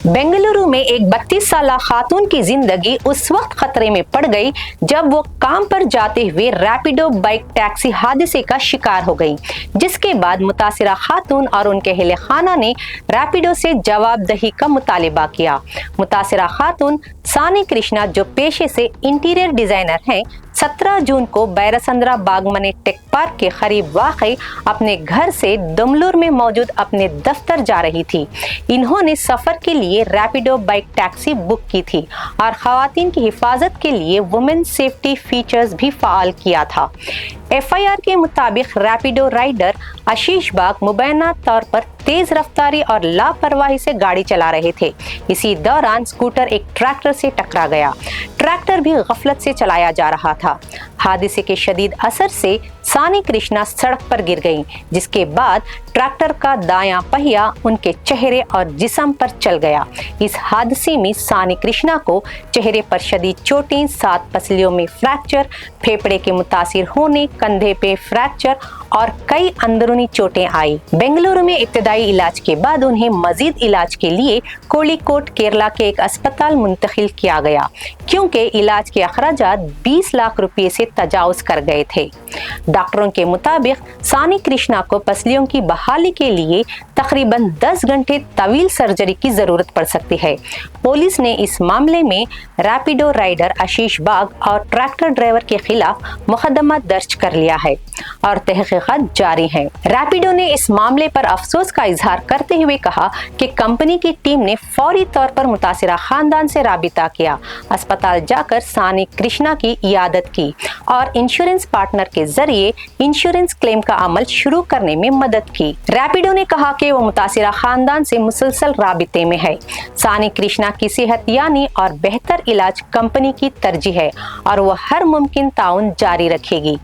बेंगलुरु में एक 32 साल खातून की जिंदगी उस वक्त खतरे में पड़ गई जब वो काम पर जाते हुए रैपिडो बाइक टैक्सी हादसे का शिकार हो गई, जिसके बाद मुतासिरा खातून और उनके अहले खाना ने रैपिडो से जवाबदही का मुतालिबा किया। मुतासिरा खातून सानी कृष्णा, जो पेशे से इंटीरियर डिजाइनर हैं, 17 जून को बैरसंद्रा बागमने टेक पार्क के करीब वाक़ई अपने घर से दमलूर में मौजूद अपने दफ्तर जा रही थी। इन्होंने सफर के लिए रैपिडो बाइक टैक्सी बुक की थी और खवातीन की हिफाजत के लिए वुमेन सेफ्टी फीचर्स भी फाल किया था। एफआईआर के मुताबिक रैपिडो राइडर आशीष बाग मुबैना तौर पर तेज रफ्तारी और लापरवाही से गाड़ी चला रहे थे। इसी दौरान स्कूटर एक ट्रैक्टर से टकरा गया। ट्रैक्टर भी गफलत से चलाया जा रहा था। हादसे के शदीद असर से सानी कृष्णा सड़क पर गिर गईं, जिसके बाद ट्रैक्टर का दायां पहिया उनके चेहरे और जिस्म पर चल गया। इस हादसे में सानी कृष्णा को चेहरे पर शदीद चोटें, 7 पसलियों में फ्रैक्चर, फेफड़े के मुतासिर होने, कंधे पे फ्रैक्चर और कई अंदरूनी चोटें आई। बेंगलुरु में इब्तदाई इलाज के बाद उन्हें मजीद इलाज के लिए कोड़िकोड केरला के एक अस्पताल मुंतकिल किया गया, क्योंकि इलाज के अखराजात 20 लाख रुपए से तजावुज कर गए थे। डॉक्टरों के मुताबिक सानी कृष्णा को पसलियों की बहाली के लिए तकरीबन 10 घंटे तवील सर्जरी की जरूरत पड़ सकती है। पुलिस ने इस मामले में रैपिडो राइडर आशीष बाग और ट्रैक्टर ड्राइवर के खिलाफ मुकदमा दर्ज कर लिया है और तहकीकात जारी है। रैपिडो ने इस मामले पर अफसोस का इजहार करते हुए कहा कि कंपनी की टीम ने फौरी तौर पर मुतासिरा खानदान से राबिता किया, अस्पताल जाकर सानी कृष्णा की इयादत की और इंश्योरेंस पार्टनर के जरिए इंश्योरेंस क्लेम का अमल शुरू करने में मदद की। रैपिडो ने कहा कि वो मुतासिरा खानदान से मुसलसल राबिते में है। सानी कृष्णा की सेहत यानी और बेहतर इलाज कंपनी की तरजीह है और वो हर मुमकिन ताउन जारी रखेगी।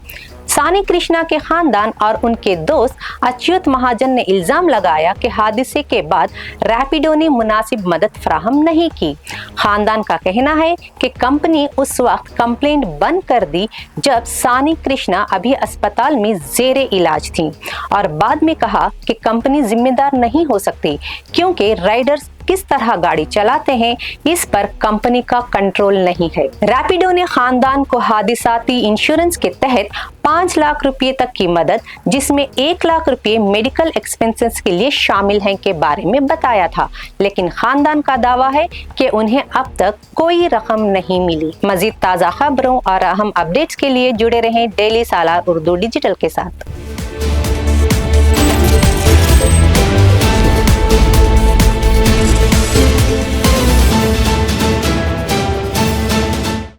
सानी कृष्णा के खानदान और उनके दोस्त अच्युत महाजन ने इल्जाम लगाया कि हादसे के बाद रैपिडो ने मुनासिब मदद फराहम नहीं की। खानदान का कहना है कि कंपनी उस वक्त कंप्लेंट बंद कर दी जब सानी कृष्णा अभी अस्पताल में जेरे इलाज थी और बाद में कहा कि कंपनी जिम्मेदार नहीं हो सकती, क्योंकि राइडर्स किस तरह गाड़ी चलाते हैं इस पर कंपनी का कंट्रोल नहीं है। रैपिडो ने खानदान को हादिसाती इंश्योरेंस के तहत 5 लाख रुपए तक की मदद, जिसमें 1 लाख रुपए मेडिकल एक्सपेंसेस के लिए शामिल हैं, के बारे में बताया था, लेकिन खानदान का दावा है कि उन्हें अब तक कोई रकम नहीं मिली। मजीद ताज़ा खबरों और अहम अपडेट्स के लिए जुड़े रहें डेली सालार उर्दू डिजिटल के साथ।